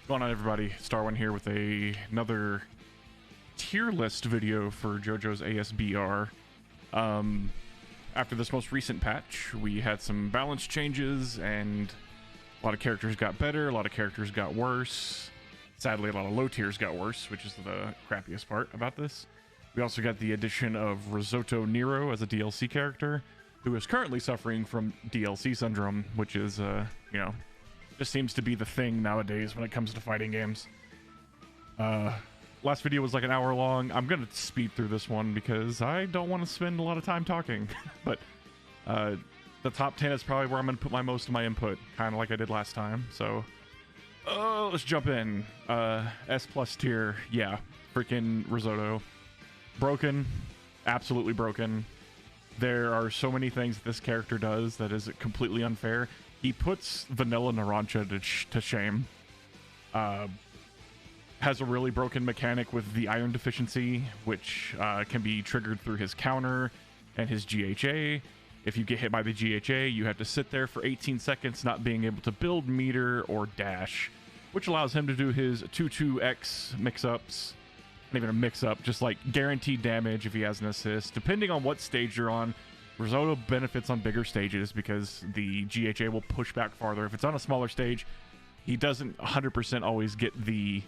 Going on, everybody? Star One here with another tier list video for JoJo's ASBR. After this most recent patch, we had some balance changes, and a lot of characters got better, a lot of characters got worse. Sadly, a lot of low tiers got worse, which is the crappiest part about this. We also got the addition of Risotto Nero as a DLC character, who is currently suffering from DLC syndrome, which is, just seems to be the thing nowadays when it comes to fighting games. Last video was like an hour long. I'm gonna speed through this one because I don't want to spend a lot of time talking. But the top 10 is probably where I'm gonna put most of my input, kind of like I did last time. So let's jump in. S+ tier, yeah, freaking Risotto. Broken, absolutely broken. There are so many things that this character does that is completely unfair. He puts vanilla Narancia to shame. Has a really broken mechanic with the iron deficiency, which can be triggered through his counter and his GHA. If you get hit by the GHA, you have to sit there for 18 seconds not being able to build meter or dash, which allows him to do his 2-2-X mix-ups. Not even a mix-up, just like guaranteed damage if he has an assist. Depending on what stage you're on, Risotto benefits on bigger stages because the GHA will push back farther. If it's on a smaller stage, he doesn't 100% always get the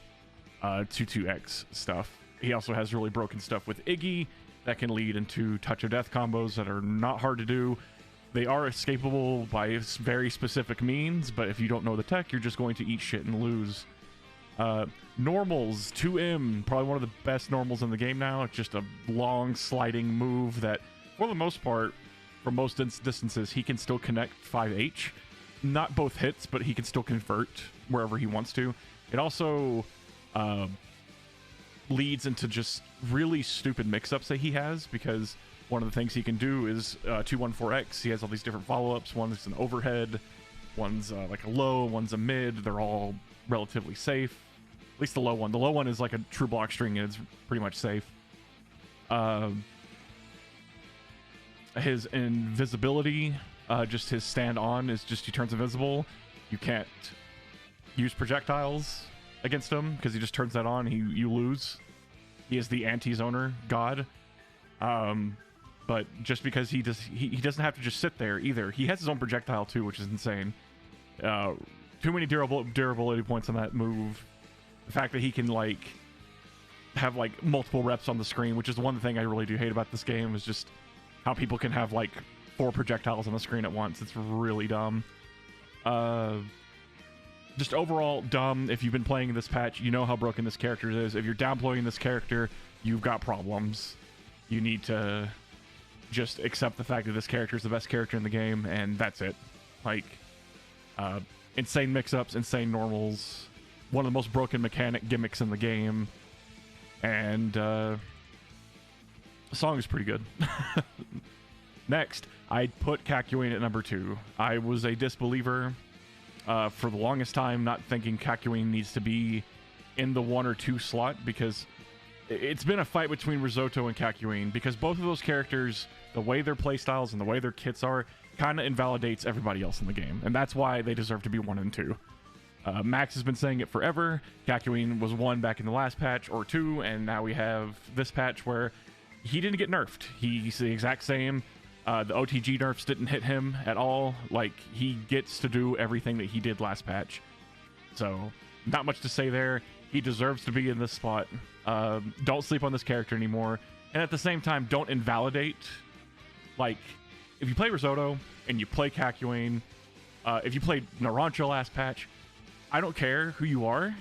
2-2-X stuff. He also has really broken stuff with Iggy that can lead into touch of death combos that are not hard to do. They are escapable by very specific means, but if you don't know the tech, you're just going to eat shit and lose. Normals, 2M, probably one of the best normals in the game now. It's just a long sliding move that, for the most part, for most distances, he can still connect 5H. Not both hits, but he can still convert wherever he wants to. It also leads into just really stupid mix-ups that he has, because one of the things he can do is 214X. He has all these different follow-ups. One's an overhead, one's like a low, one's a mid. They're all relatively safe. At least the low one. The low one is like a true block string, and it's pretty much safe. His invisibility, just his stand on, is just he turns invisible. You can't use projectiles against him because he just turns that on. You lose. He is the anti-zoner god. But just because he doesn't have to just sit there either. He has his own projectile too, which is insane. Too many durability points on that move. The fact that he can like have like multiple reps on the screen, which is one thing I really do hate about this game, is just how people can have like 4 projectiles on the screen at once. It's really dumb. Just overall dumb. If you've been playing this patch, you know how broken this character is. If you're downplaying this character, you've got problems. You need to just accept the fact that this character is the best character in the game, and that's it. Like, insane mix-ups, insane normals, one of the most broken mechanic gimmicks in the game, and the song is pretty good. Next, I'd put Kakyoin at number 2. I was a disbeliever for the longest time, not thinking Kakyoin needs to be in the 1 or 2 slot, because it's been a fight between Risotto and Kakyoin, because both of those characters, the way their playstyles and the way their kits are, kind of invalidates everybody else in the game, and that's why they deserve to be 1 and 2. Max has been saying it forever. Kakyoin was 1 back in the last patch, or 2, and now we have this patch where he didn't get nerfed. He's the exact same. The OTG nerfs didn't hit him at all. Like, he gets to do everything that he did last patch. So, not much to say there. He deserves to be in this spot. Don't sleep on this character anymore. And at the same time, don't invalidate. Like, if you play Risotto and you play Kakyoin, if you played Narancia last patch, I don't care who you are.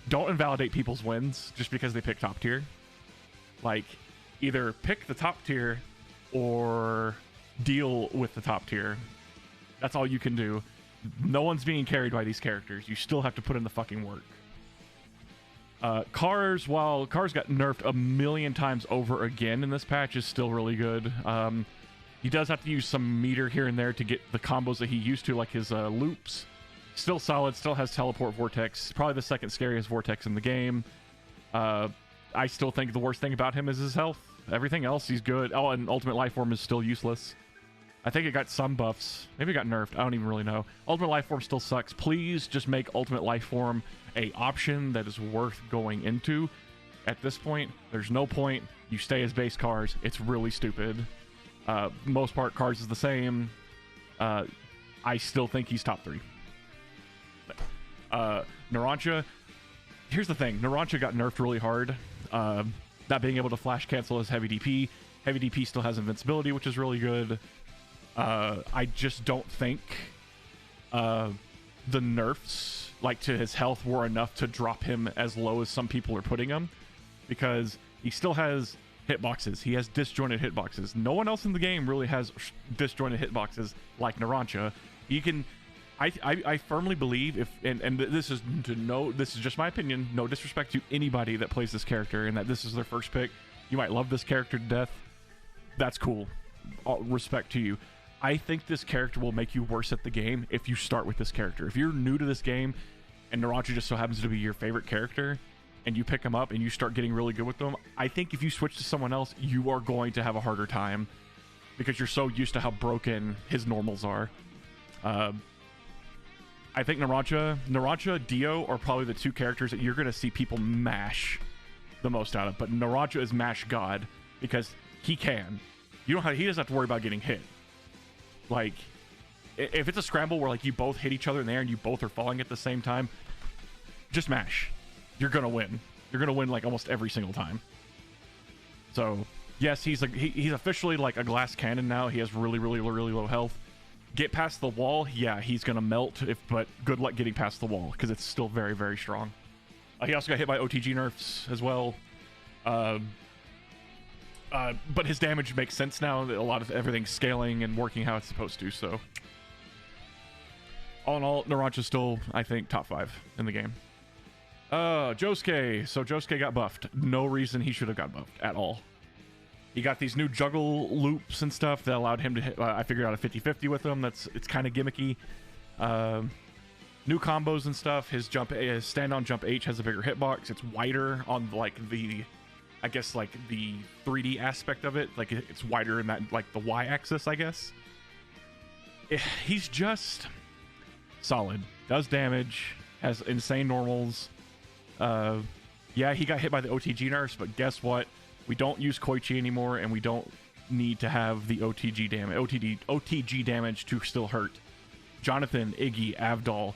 Don't invalidate people's wins just because they pick top tier. Like, either pick the top tier or deal with the top tier. That's all you can do. No one's being carried by these characters. You still have to put in the fucking work. Cars, while Cars got nerfed a million times over again in this patch, is still really good. He does have to use some meter here and there to get the combos that he used to, like his loops. Still solid, still has teleport vortex. Probably the second scariest vortex in the game. I still think the worst thing about him is his health. Everything else, he's good. Oh, and Ultimate Life Form is still useless. I think it got some buffs. Maybe it got nerfed. I don't even really know. Ultimate Life Form still sucks. Please just make Ultimate Life Form a option that is worth going into. At this point, there's no point. You stay as base Cars. It's really stupid. Most part, Cars is the same. I still think he's top 3. Narancia. Here's the thing. Narancia got nerfed really hard. Not being able to flash cancel as heavy DP. Heavy DP still has invincibility, which is really good. I just don't think the nerfs like to his health were enough to drop him as low as some people are putting him, because he still has hitboxes. He has disjointed hitboxes. No one else in the game really has disjointed hitboxes like Narancia. You can, I firmly believe, if and this is just my opinion, no disrespect to anybody that plays this character and that this is their first pick. You might love this character to death. That's cool. All respect to you. I think this character will make you worse at the game if you start with this character. If you're new to this game and Narancia just so happens to be your favorite character and you pick him up and you start getting really good with them, I think if you switch to someone else, you are going to have a harder time because you're so used to how broken his normals are. I think Narancia, Dio are probably the 2 characters that you're going to see people mash the most out of. But Narancia is mash god because he can. He doesn't have to worry about getting hit. Like, if it's a scramble where like you both hit each other in the air and you both are falling at the same time, just mash. You're gonna win. You're gonna win like almost every single time. So yes, he's officially like a glass cannon now. He has really low health. Get past the wall, yeah, he's gonna melt. But good luck getting past the wall because it's still very strong. He also got hit by OTG nerfs as well. But his damage makes sense now. A lot of everything's scaling and working how it's supposed to, so. All in all, Narancia's still, I think, top 5 in the game. Josuke. So Josuke got buffed. No reason he should have got buffed at all. He got these new juggle loops and stuff that allowed him to hit, I figured out a 50-50 with them. It's kind of gimmicky. New combos and stuff. His stand-on jump H has a bigger hitbox. It's wider on like the, I guess like the 3D aspect of it. Like it's wider in that like the Y-axis, I guess. He's just solid. Does damage. Has insane normals. Yeah, he got hit by the OTG nerfs, but guess what? We don't use Koichi anymore, and we don't need to have the OTG damage to still hurt. Jonathan, Iggy, Avdol,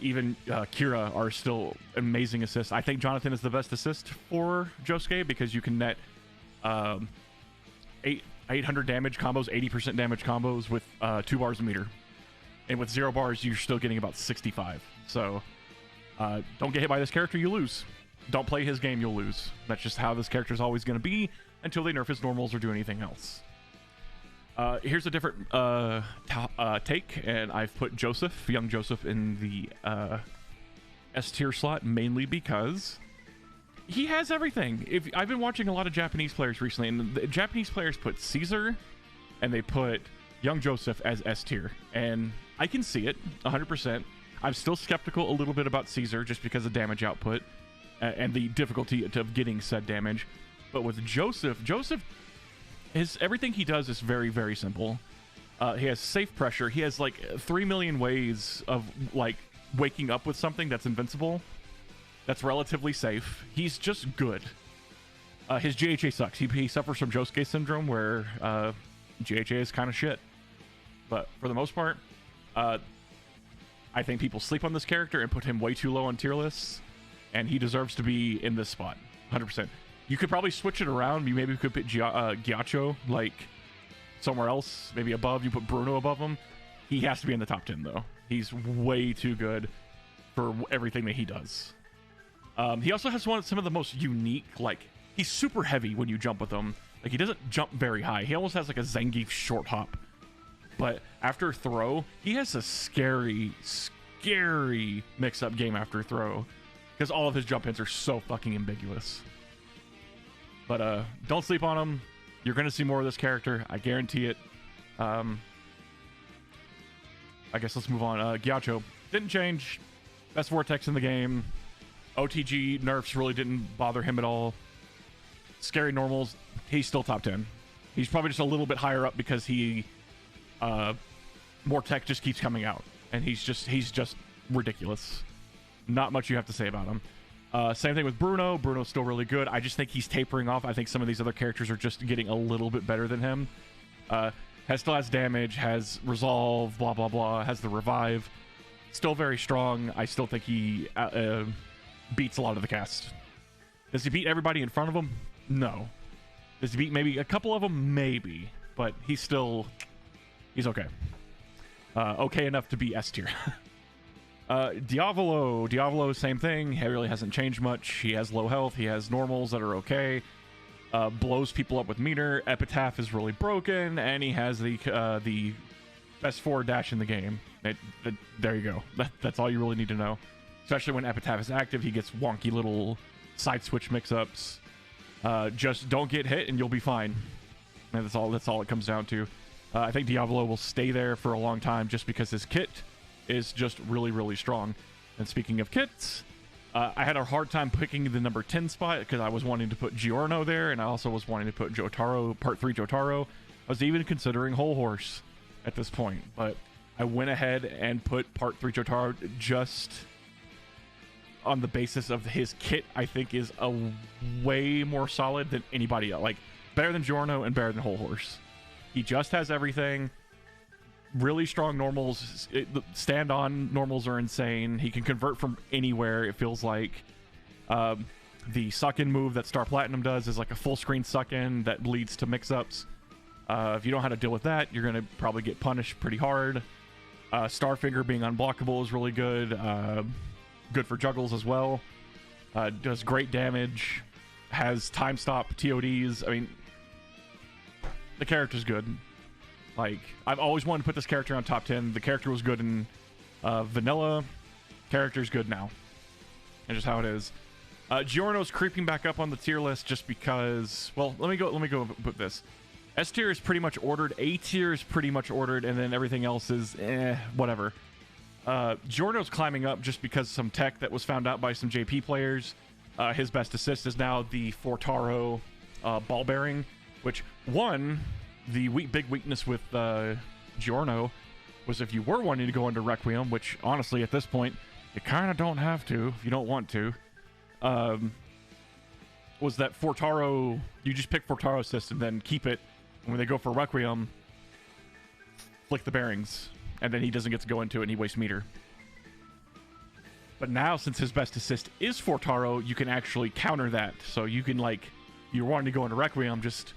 even Kira are still amazing assists. I think Jonathan is the best assist for Josuke because you can net 800 damage combos, 80% damage combos with 2 bars a meter. And with 0 bars, you're still getting about 65. So don't get hit by this character, you lose. Don't play his game, you'll lose. That's just how this character is always going to be until they nerf his normals or do anything else. Here's a different take, and I've put young Joseph, in the S tier slot mainly because he has everything. I've been watching a lot of Japanese players recently, and the Japanese players put Caesar and they put young Joseph as S tier, and I can see it 100%. I'm still skeptical a little bit about Caesar just because of damage output and the difficulty of getting said damage. But with Joseph, everything he does is very simple. He has safe pressure. He has like 3 million ways of like waking up with something that's invincible. That's relatively safe. He's just good. His GHA sucks. He suffers from Josuke syndrome where GHA is kind of shit. But for the most part, I think people sleep on this character and put him way too low on tier lists, and he deserves to be in this spot, 100%. You could probably switch it around. You maybe could put Ghiaccio like somewhere else, maybe above. You put Bruno above him. He has to be in the top 10 though. He's way too good for everything that he does. He also has some of the most unique, like he's super heavy when you jump with him. Like he doesn't jump very high. He almost has like a Zangief short hop. But after throw, he has a scary mix-up game after throw because all of his jump hits are so fucking ambiguous. But don't sleep on him. You're going to see more of this character. I guarantee it. I guess let's move on. Ghiaccio didn't change. Best Vortex in the game. OTG nerfs really didn't bother him at all. Scary normals. He's still top 10. He's probably just a little bit higher up because he more tech just keeps coming out, and he's just ridiculous. Not much you have to say about him. Same thing with Bruno. Bruno's still really good. I just think he's tapering off. I think some of these other characters are just getting a little bit better than him. Still has damage, has resolve, blah blah blah, has the revive. Still very strong. I still think he beats a lot of the cast. Does he beat everybody in front of him? No. Does he beat maybe a couple of them? Maybe. But he's okay. Okay enough to be S tier. Diavolo, same thing. He really hasn't changed much. He has low health. He has normals that are okay. Blows people up with meter. Epitaph is really broken, and he has the best forward dash in the game. There you go. That's all you really need to know. Especially when Epitaph is active, he gets wonky little side switch mix-ups. Just don't get hit, and you'll be fine. And that's all it comes down to. I think Diavolo will stay there for a long time just because his kit is just really, really strong. And speaking of kits, I had a hard time picking the number 10 spot because I was wanting to put Giorno there, and I also was wanting to put Jotaro, Part 3 Jotaro. I was even considering Whole Horse at this point, but I went ahead and put Part 3 Jotaro just on the basis of his kit. I think is a way more solid than anybody else. Like, better than Giorno and better than Whole Horse. He just has everything. Really strong normals. Stand-on normals are insane. He can convert from anywhere, it feels like. The suck-in move that Star Platinum does is like a full-screen suck-in that leads to mix-ups. If you don't know how to deal with that, you're going to probably get punished pretty hard. Starfinger being unblockable is really good. Good for juggles as well. Does great damage. Has time stop TODs. I mean, the character's good. Like, I've always wanted to put this character on top 10. The character was good in vanilla. Character's good now. And just how it is. Giorno's creeping back up on the tier list just because, well, let me go put this. S tier is pretty much ordered, A tier is pretty much ordered, and then everything else is whatever. Giorno's climbing up just because of some tech that was found out by some JP players. His best assist is now the Fortaro ball bearing, which, the big weakness with Giorno was if you were wanting to go into Requiem, which honestly at this point you kind of don't have to if you don't want to, was that Fortaro, you just pick Fortaro assist and then keep it, and when they go for Requiem, flick the bearings, and then he doesn't get to go into it and he wastes meter. But now, since his best assist is Fortaro, you can actually counter that. So you can, like, you're wanting to go into Requiem, just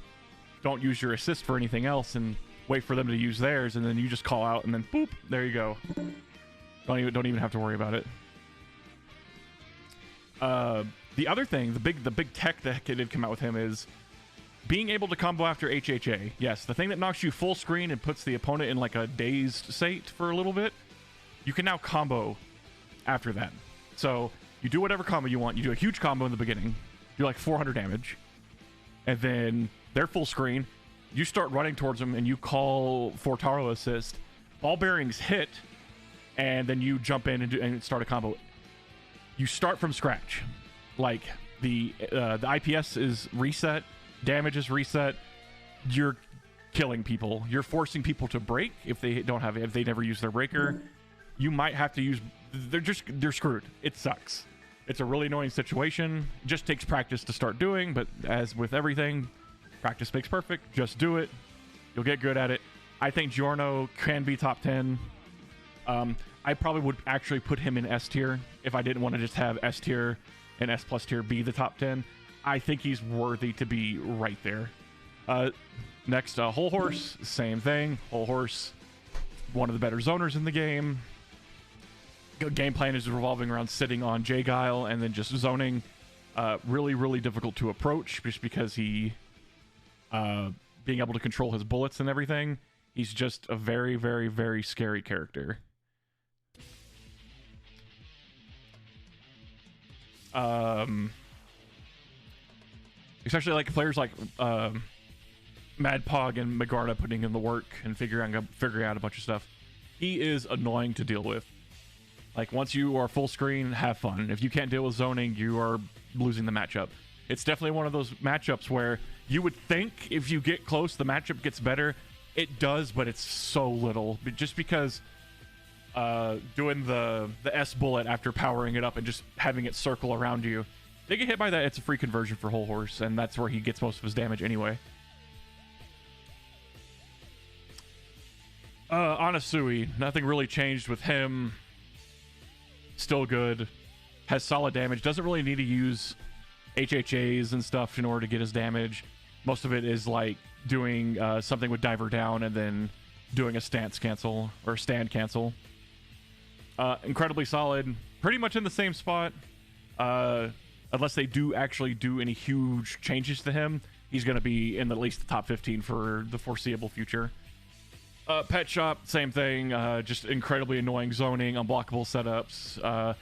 don't use your assist for anything else and wait for them to use theirs, and then you just call out, and then boop, there you go. Don't even have to worry about it. The other thing, the big tech that did come out with him is being able to combo after HHA. Yes, the thing that knocks you full screen and puts the opponent in like a dazed state for a little bit, you can now combo after that. So you do whatever combo you want. You do a huge combo in the beginning, do like 400 damage, and then they're full screen. You start running towards them and you call Fortaro assist. Ball bearings hit, and then you jump in and start a combo. You start from scratch. Like the IPS is reset, damage is reset. You're killing people. You're forcing people to break if they never use their breaker. You might have to use. They're screwed. It sucks. It's a really annoying situation. It just takes practice to start doing, but as with everything, practice makes perfect. Just do it. You'll get good at it. I think Giorno can be top 10. I probably would actually put him in S tier if I didn't want to just have S tier and S plus tier be the top 10. I think he's worthy to be right there. Next, Whole Horse, same thing. Whole Horse, one of the better zoners in the game. Game plan is revolving around sitting on J-Guile and then just zoning. Really, really difficult to approach just because he, being able to control his bullets and everything, he's just a very, very, very scary character. Especially like players like Mad Pog and Megarda putting in the work and figuring out a bunch of stuff. He is annoying to deal with. Like, once you are full screen, have fun. If you can't deal with zoning, you are losing the matchup. It's definitely one of those matchups where you would think if you get close, the matchup gets better. It does, but it's so little. Just because doing the S bullet after powering it up and just having it circle around you, they get hit by that, it's a free conversion for Whole Horse, and that's where he gets most of his damage anyway. Anasui, nothing really changed with him. Still good. Has solid damage. Doesn't really need to use HHAs and stuff in order to get his damage. Most of it is like doing something with Diver Down and then doing a stance cancel or stand cancel. Incredibly solid. Pretty much in the same spot. Unless they do actually do any huge changes to him, he's going to be in at least the top 15 for the foreseeable future. Pet Shop, same thing. Just incredibly annoying zoning, unblockable setups.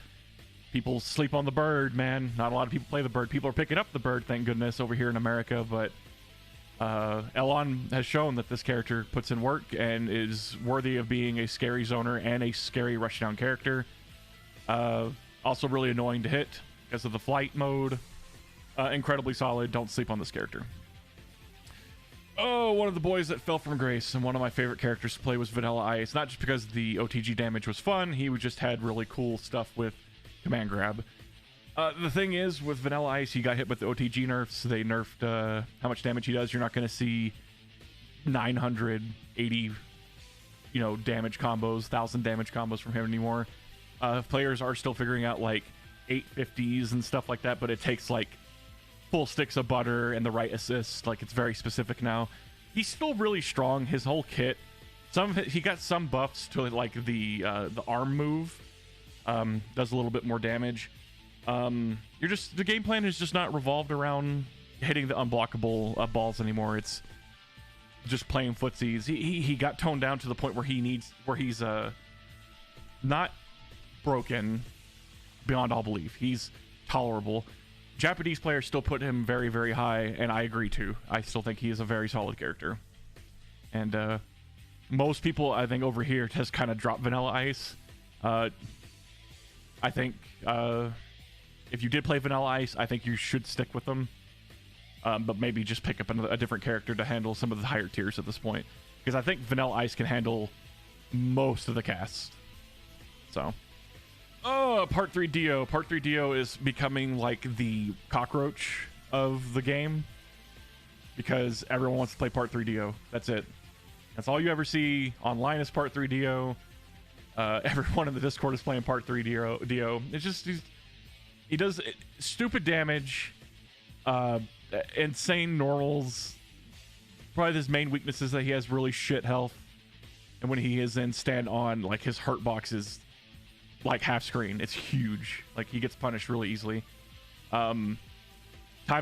People sleep on the bird, man. Not a lot of people play the bird. People are picking up the bird, thank goodness, over here in America. But Elon has shown that this character puts in work and is worthy of being a scary zoner and a scary rushdown character. Also really annoying to hit because of the flight mode. Incredibly solid. Don't sleep on this character. Oh, one of the boys that fell from grace, and one of my favorite characters to play was Vanilla Ice. Not just because the OTG damage was fun, he just had really cool stuff with command grab. The thing is, with Vanilla Ice, he got hit with the OTG nerfs. They nerfed how much damage he does. You're not going to see 980, damage combos, 1,000 damage combos from him anymore. Players are still figuring out, like, 850s and stuff like that, but it takes, like, full sticks of butter and the right assist. Like, it's very specific now. He's still really strong. His whole kit, he got some buffs to, like, the arm move. Does a little bit more damage. The game plan is just not revolved around hitting the unblockable balls anymore. It's just playing footsies. He got toned down to the point where he's not broken beyond all belief. He's tolerable. Japanese players still put him very, very high, and I agree too. I still think he is a very solid character. And most people, I think, over here just kind of drop Vanilla Ice. I think if you did play Vanilla Ice, I think you should stick with them. But maybe just pick up a different character to handle some of the higher tiers at this point. Because I think Vanilla Ice can handle most of the cast. So... Oh, Part 3 Dio. Part 3 Dio is becoming like the cockroach of the game. Because everyone wants to play Part 3 Dio. That's it. That's all you ever see online is Part 3 Dio. Everyone in the Discord is playing Part 3 Dio. It's just... He does stupid damage. Insane normals. Probably his main weakness is that he has really shit health. And when he is in stand on, like, his hurt box is... like half screen. It's huge. Like, he gets punished really easily. Time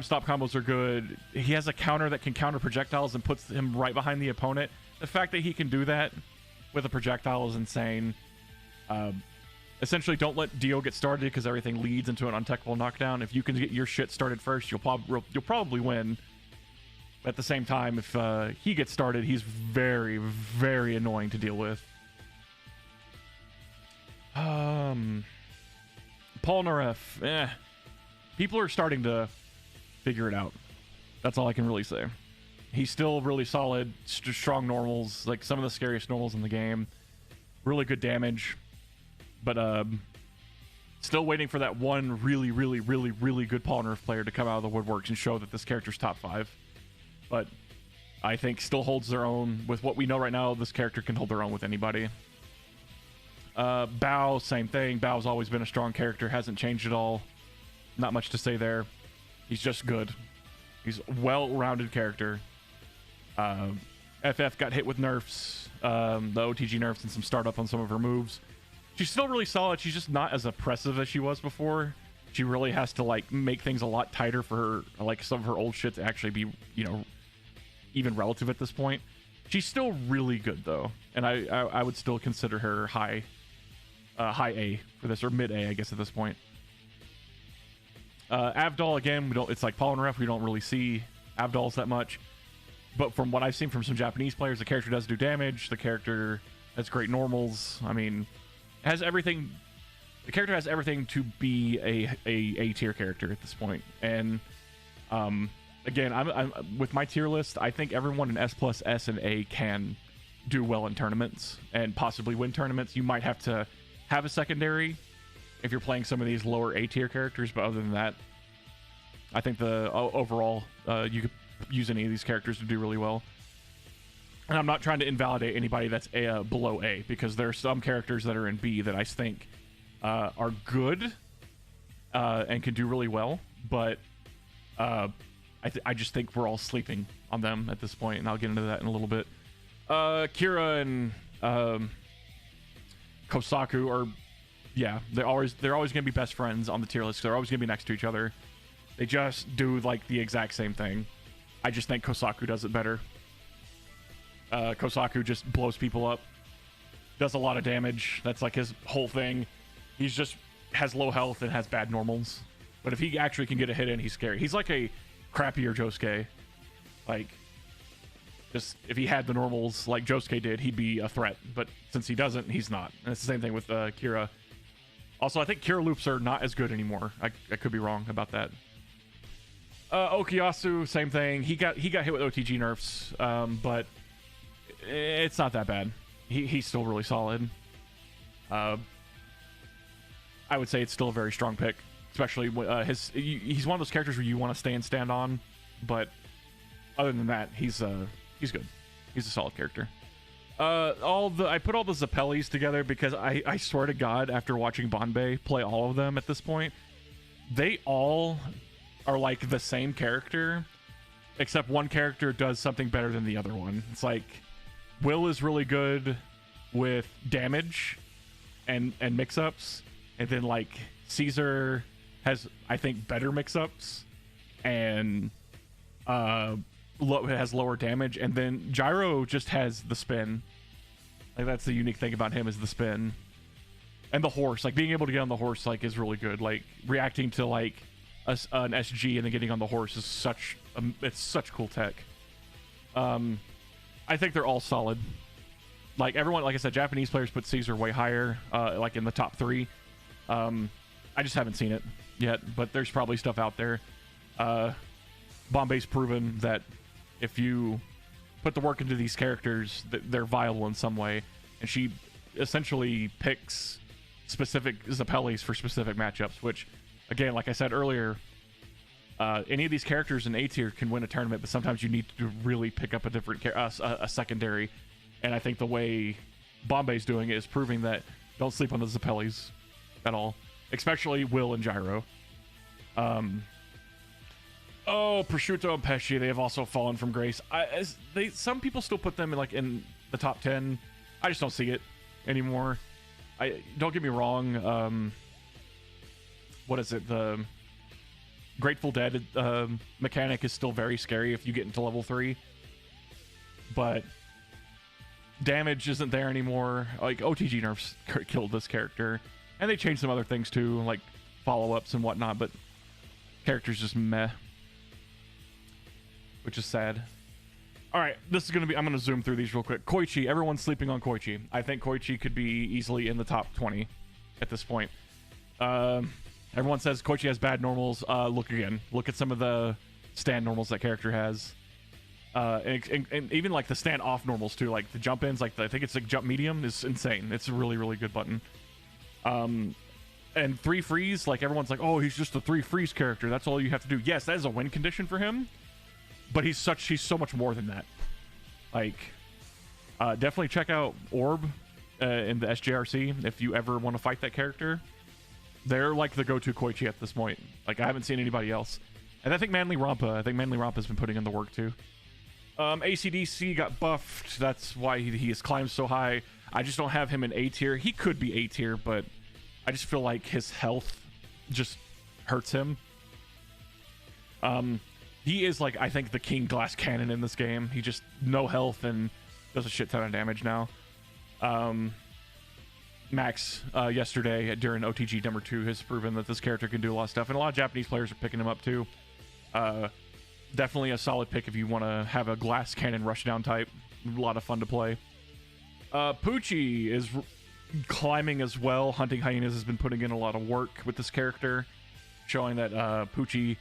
stop combos are good. He has a counter that can counter projectiles and puts him right behind the opponent. The fact that he can do that with a projectile is insane. Essentially, don't let Dio get started because everything leads into an untechable knockdown. If you can get your shit started first, you'll probably win. At the same time, if he gets started, he's very, very annoying to deal with. Polnareff, people are starting to figure it out. That's all I can really say. He's still really solid, strong normals, like some of the scariest normals in the game. Really good damage, but still waiting for that one really, really, really, really good Polnareff player to come out of the woodworks and show that this character's top 5. But I think still holds their own. With what we know right now, this character can hold their own with anybody. Bao, same thing. Bao's always been a strong character, hasn't changed at all. Not much to say there. He's just good. He's a well-rounded character. FF got hit with nerfs, the OTG nerfs, and some startup on some of her moves. She's still really solid. She's just not as oppressive as she was before. She really has to, like, make things a lot tighter for her, like, some of her old shit to actually be, even relative at this point. She's still really good, though, and I would still consider her high A for this, or mid A, I guess, at this point. Avdol, again, it's like Polnareff, we don't really see Avdols that much. But from what I've seen from some Japanese players, the character does do damage. The character has great normals. I mean, has everything. The character has everything to be a tier character at this point. And again, I'm with my tier list. I think everyone in S plus, S, and A can do well in tournaments and possibly win tournaments. You might have to have a secondary if you're playing some of these lower A tier characters, but other than that, I think the overall you could use any of these characters to do really well. And I'm not trying to invalidate anybody that's below A, because there are some characters that are in B that I think are good and can do really well, but I just think we're all sleeping on them at this point, and I'll get into that in a little bit. Kira and Kosaku are, yeah, they're always gonna be best friends on the tier list. They're always gonna be next to each other. They just do like the exact same thing. I just think Kosaku does it better. Kosaku just blows people up, does a lot of damage. That's like his whole thing. He's just has low health and has bad normals. But if he actually can get a hit in, he's scary. He's like a crappier Josuke. Like, just if he had the normals like Josuke did, he'd be a threat. But since he doesn't, he's not. And it's the same thing with Kira. Also, I think Kira loops are not as good anymore. I could be wrong about that. Okuyasu, same thing. He got hit with OTG nerfs, but it's not that bad. He's still really solid. I would say it's still a very strong pick, especially he's one of those characters where you want to stay and stand on, but other than that, he's good. He's a solid character. I put all the Zappellis together because I swear to God, after watching Bombay play all of them at this point, they all are like the same character, except one character does something better than the other one. It's like Will is really good with damage and mix-ups, and then like Caesar has, I think, better mix-ups and has lower damage, and then Gyro just has the spin. Like, that's the unique thing about him, is the spin and the horse. Like, being able to get on the horse like is really good. Like, reacting to like an SG and then getting on the horse is such cool tech. I think they're all solid. Like, everyone, like I said, Japanese players put Caesar way higher, like in the top 3. I just haven't seen it yet, but there's probably stuff out there. Bombay's proven that if you put the work into these characters, they're viable in some way, and she essentially picks specific Zappellis for specific matchups, which, again, like I said earlier, any of these characters in A tier can win a tournament, but sometimes you need to really pick up a different a secondary, and I think the way Bombay's doing it is proving that don't sleep on the Zappellis at all, especially Will and Gyro. Prosciutto and Pesci, they have also fallen from grace. Some people still put them in the top 10. I just don't see it anymore. Don't get me wrong. What is it? The Grateful Dead mechanic is still very scary if you get into level 3, but damage isn't there anymore. Like, OTG nerfs killed this character, and they changed some other things too, like follow-ups and whatnot, but character's just meh, which is sad. All right, this is going to be... I'm going to zoom through these real quick. Koichi. Everyone's sleeping on Koichi. I think Koichi could be easily in the top 20 at this point. Everyone says Koichi has bad normals. Look again. Look at some of the stand normals that character has. And even like the stand off normals too. Like the jump ins, like I think it's like jump medium is insane. It's a really, really good button. And 3 freeze, like everyone's like, oh, he's just a 3 freeze character. That's all you have to do. Yes, that is a win condition for him. But he's so much more than that. Like, definitely check out Orb in the SJRC if you ever want to fight that character. They're like the go-to Koichi at this point. Like, I haven't seen anybody else. And I think Manly Rampa's been putting in the work too. ACDC got buffed. That's why he has climbed so high. I just don't have him in A tier. He could be A tier, but I just feel like his health just hurts him. He is, like, I think the king glass cannon in this game. He just no health and does a shit ton of damage now. Max yesterday during OTG number 2 has proven that this character can do a lot of stuff, and a lot of Japanese players are picking him up too. Definitely a solid pick if you want to have a glass cannon rushdown type. A lot of fun to play. Poochie is climbing as well. Hunting Hyenas has been putting in a lot of work with this character, showing that Poochie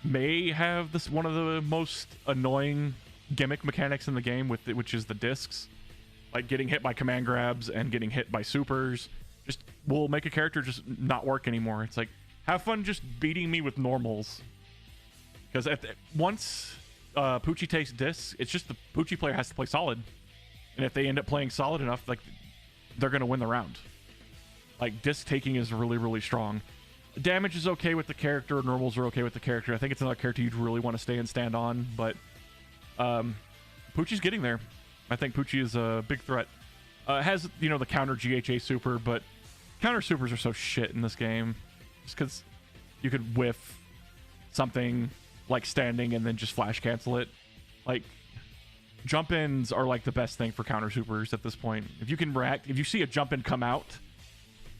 may have this one of the most annoying gimmick mechanics in the game, which is the discs. Like getting hit by command grabs and getting hit by supers just will make a character just not work anymore. It's like, have fun just beating me with normals. Because once Poochie takes discs, it's just the Poochie player has to play solid. And if they end up playing solid enough, like, they're going to win the round. Like, disc taking is really, really strong. Damage is okay with the character. Normals are okay with the character. I think it's another character you'd really want to stay and stand on. But Poochie's getting there. I think Poochie is a big threat. Has, you know, the counter GHA super, but counter supers are so shit in this game. Just because you could whiff something like standing and then just flash cancel it. Like, jump ins are like the best thing for counter supers at this point. If you can react, if you see a jump in come out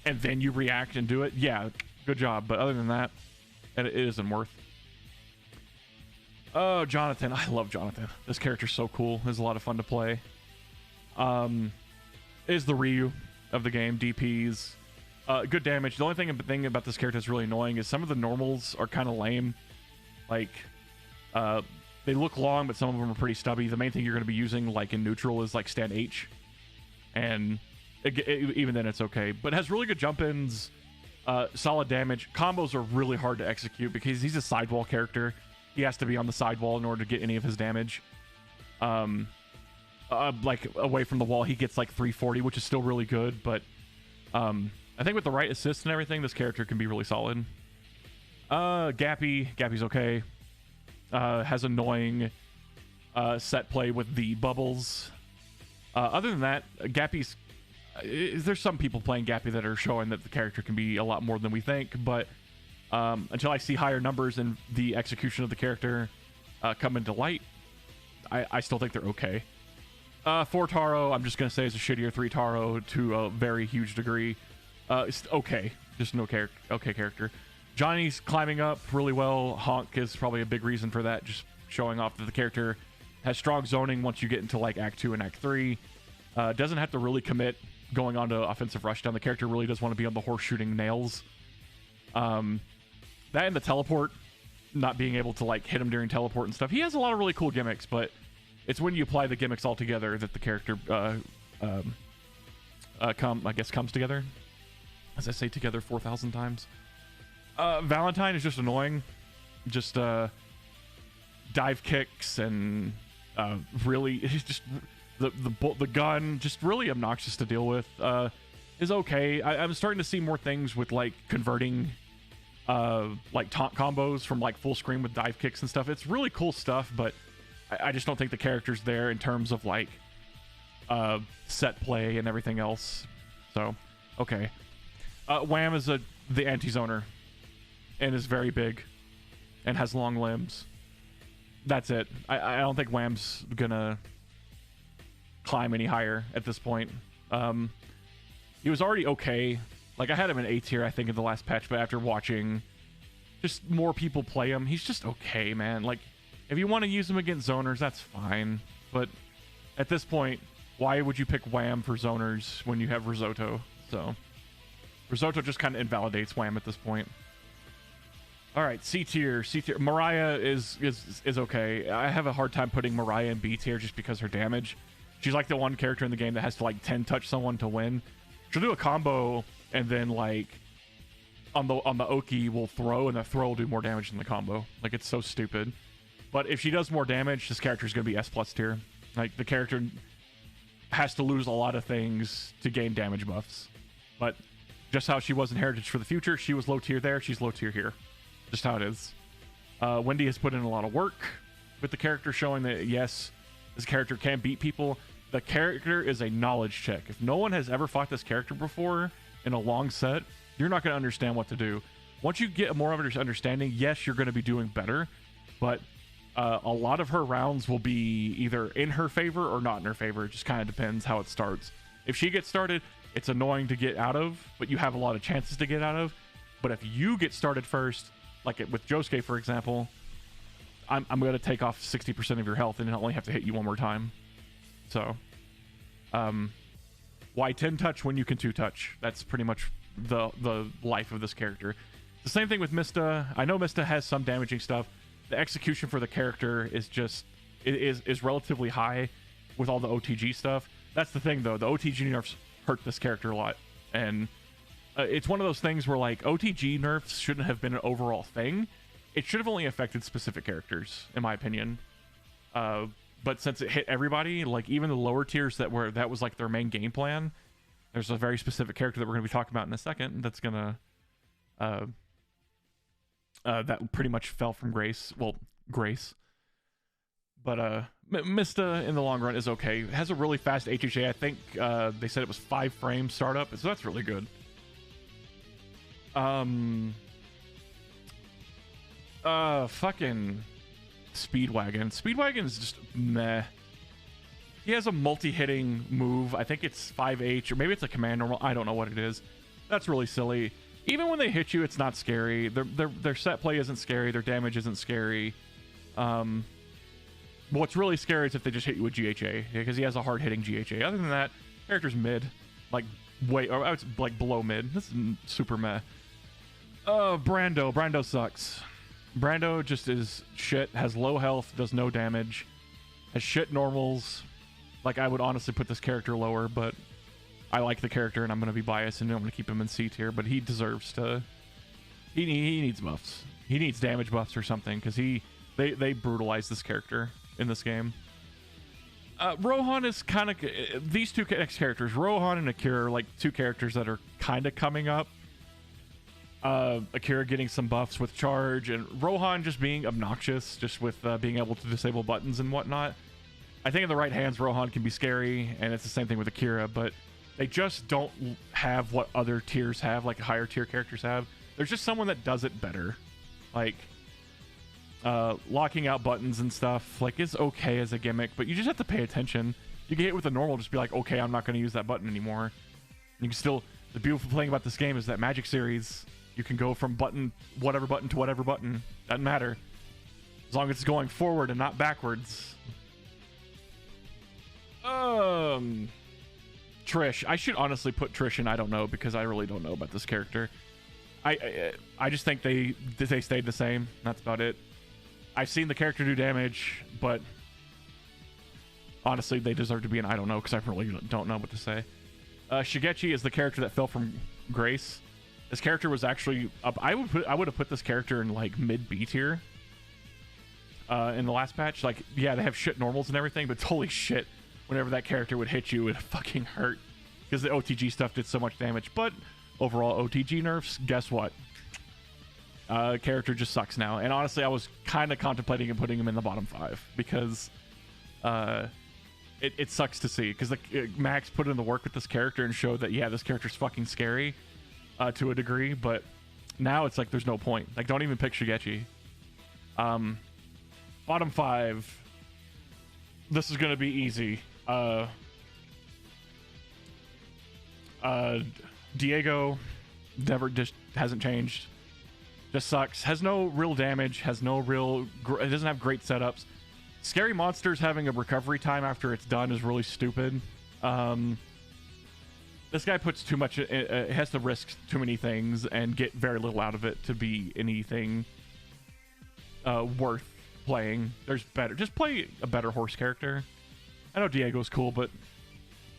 and then you react and do it, yeah, good job. But other than that, it isn't worth. Oh, Jonathan. I love Jonathan. This character's so cool. It's a lot of fun to play. Is the Ryu of the game. DPs. Good damage. The only thing about this character that's really annoying is some of the normals are kind of lame. Like, they look long, but some of them are pretty stubby. The main thing you're going to be using, like in neutral, is like stand H. And even then it's okay. But it has really good jump-ins, solid damage. Combos are really hard to execute because he's a sidewall character. He has to be on the sidewall in order to get any of his damage. Like away from the wall, he gets like 340, which is still really good. But I think with the right assists and everything, this character can be really solid. Gappy's okay. Has annoying set play with the bubbles. Other than that, Gappy's... there's some people playing Gappy that are showing that the character can be a lot more than we think, but until I see higher numbers in the execution of the character come into light, I still think they're okay. 4 Taro, I'm just going to say, is a shittier 3 Taro to a very huge degree. It's okay. Just an okay character. Johnny's climbing up really well. Honk is probably a big reason for that, just showing off that the character has strong zoning once you get into like Act 2 and Act 3. Doesn't have to really commit going on to offensive rushdown. The character really does want to be on the horse shooting nails. That and the teleport, not being able to like hit him during teleport and stuff. He has a lot of really cool gimmicks, but it's when you apply the gimmicks all together that the character comes together. As I say together 4,000 times. Valentine is just annoying. Just dive kicks and really just the gun, just really obnoxious to deal with. Is okay. I'm starting to see more things with like converting like taunt combos from like full screen with dive kicks and stuff. It's really cool stuff, but I just don't think the character's there in terms of like set play and everything else. So okay. Wham is the anti-zoner and is very big and has long limbs. That's it. I don't think Wham's gonna climb any higher at this point. He was already okay. Like, I had him in A tier, I think, in the last patch, but after watching just more people play him, he's just okay, man. Like, if you want to use him against zoners, that's fine. But at this point, why would you pick Wham for zoners when you have Risotto? So, Risotto just kind of invalidates Wham at this point. All right, C tier. Mariah is okay. I have a hard time putting Mariah in B tier just because her damage. She's like the one character in the game that has to like 10 touch someone to win. She'll do a combo and then like on the Oki will throw, and the throw will do more damage than the combo. Like, it's so stupid. But if she does more damage, this character is going to be S+ tier. Like, the character has to lose a lot of things to gain damage buffs. But just how she was in Heritage for the Future, she was low tier there, she's low tier here. Just how it is. Wendy has put in a lot of work with the character, showing that yes, this character can beat people. The character is a knowledge check. If no one has ever fought this character before in a long set, you're not going to understand what to do. Once you get more of an understanding, yes, you're going to be doing better, but a lot of her rounds will be either in her favor or not in her favor. It just kind of depends how it starts. If she gets started, it's annoying to get out of, but you have a lot of chances to get out of. But if you get started first, like with Josuke, for example, I'm going to take off 60% of your health and only have to hit you one more time. So, why 10 touch when you can 2 touch? That's pretty much the life of this character. The same thing with Mista. I know Mista has some damaging stuff. the execution for the character is just is relatively high with all the OTG stuff. That's the thing, though. The OTG nerfs hurt this character a lot, and it's one of those things where like OTG nerfs shouldn't have been an overall thing. It should have only affected specific characters, in my opinion. But since it hit everybody, like even the lower tiers that was like their main game plan, there's a very specific character that we're going to be talking about in a second that's gonna that pretty much fell from grace. Well, grace. But Mista in the long run is okay. It has a really fast HHA. I think they said it was 5 frames startup, so that's really good. Fucking Speedwagon. Speedwagon's just meh. He has a multi-hitting move. I think it's 5H, or maybe it's a command normal. I don't know what it is. That's really silly. Even when they hit you, it's not scary. Their set play isn't scary. Their damage isn't scary. What's really scary is if they just hit you with GHA, because he has a hard-hitting GHA. Other than that, character's mid. Like, way, or it's like below mid. This is super meh. Brando. Brando sucks. Brando just is shit, has low health, does no damage, has shit normals. Like, I would honestly put this character lower, but I like the character and I'm going to be biased and I'm going to keep him in C tier, but he deserves to... He needs buffs. He needs damage buffs or something, because they brutalize this character in this game. Rohan is kind of... These two next characters, Rohan and Akira, are like two characters that are kind of coming up. Akira getting some buffs with charge, and Rohan just being obnoxious, just with being able to disable buttons and whatnot. I think in the right hands, Rohan can be scary, and it's the same thing with Akira, but they just don't have what other tiers have, like higher tier characters have. There's just someone that does it better. Like, locking out buttons and stuff, like, is okay as a gimmick, but you just have to pay attention. You get hit with a normal, just be like, okay, I'm not going to use that button anymore. You can still... The beautiful thing about this game is that Magic Series... You can go from whatever button to whatever button. Doesn't matter. As long as it's going forward and not backwards. Trish. I should honestly put Trish in I don't know, because I really don't know about this character. I just think they stayed the same. That's about it. I've seen the character do damage, but honestly, they deserve to be an I don't know, because I really don't know what to say. Shigechi is the character that fell from grace. This character was actually up. I would have put this character in like mid B tier. In the last patch, like, yeah, they have shit normals and everything, but holy shit, whenever that character would hit you, it fucking hurt, because the OTG stuff did so much damage. But overall, OTG nerfs, guess what? Character just sucks now. And honestly, I was kind of contemplating putting him in the bottom 5, because it sucks to see, because Max put in the work with this character and showed that, yeah, this character's fucking scary. To a degree, but now it's like there's no point. Like, don't even pick Shigechi. Bottom 5. This is gonna be easy. Diego just hasn't changed. Just sucks. Has no real damage. Has no real... It doesn't have great setups. Scary Monsters having a recovery time after it's done is really stupid. This guy puts too much... It has to risk too many things and get very little out of it to be anything worth playing. There's better... Just play a better horse character. I know Diego's cool, but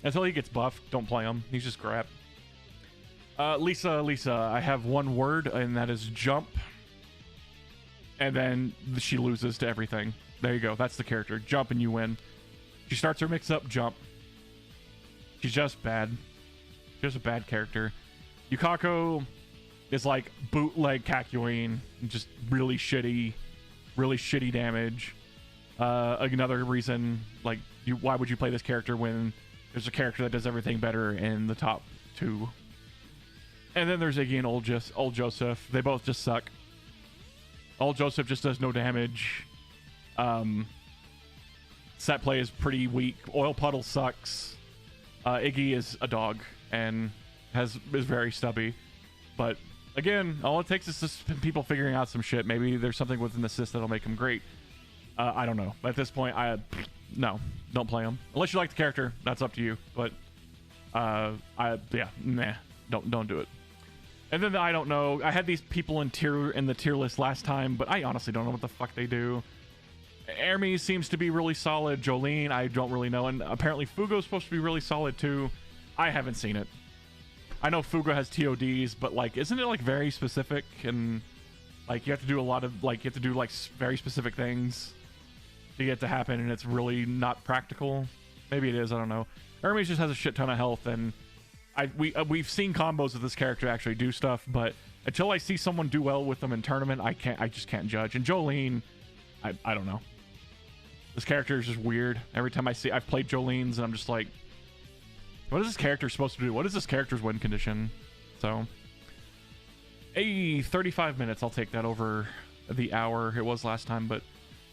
until he gets buffed, don't play him. He's just crap. Lisa, I have one word, and that is jump. And then she loses to everything. There you go. That's the character. Jump and you win. She starts her mix-up, jump. She's just bad. Just a bad character. Yukako is like bootleg Kakyoin, just really shitty damage. Another reason, like, why would you play this character when there's a character that does everything better in the top 2? And then there's Iggy and Old Joseph. They both just suck. Old Joseph just does no damage. Set play is pretty weak. Oil Puddle sucks. Iggy is a dog and is very stubby. But again, all it takes is just people figuring out some shit. Maybe there's something with an assist that'll make him great. I don't know. At this point, no, don't play him unless you like the character. That's up to you. But yeah, nah, don't do it. And then I don't know. I had these people in the tier list last time, but I honestly don't know what the fuck they do. Hermes seems to be really solid. Jolene, I don't really know. And apparently Fugo's supposed to be really solid too. I haven't seen it. I know Fugo has TODs, but like, isn't it like very specific? And like, you have to do a lot of like, you have to do like very specific things to get it to happen, and it's really not practical. Maybe it is. I don't know. Hermes just has a shit ton of health, and we've seen combos of this character actually do stuff, but until I see someone do well with them in tournament, I just can't judge. And Jolene, I don't know. This character is just weird. Every time I've played Jolene's, and I'm just like, what is this character supposed to do? What is this character's win condition? So, 35 minutes. I'll take that over the hour it was last time, but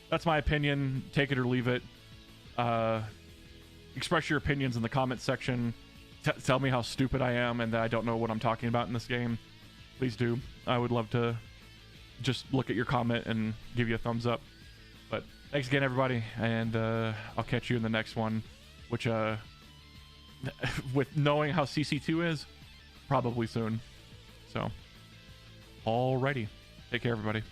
that's my opinion. Take it or leave it. Express your opinions in the comments section. Tell me how stupid I am and that I don't know what I'm talking about in this game. Please do. I would love to just look at your comment and give you a thumbs up. But thanks again, everybody, and I'll catch you in the next one, which, with knowing how CC2 is, probably soon. So, alrighty. Take care, everybody.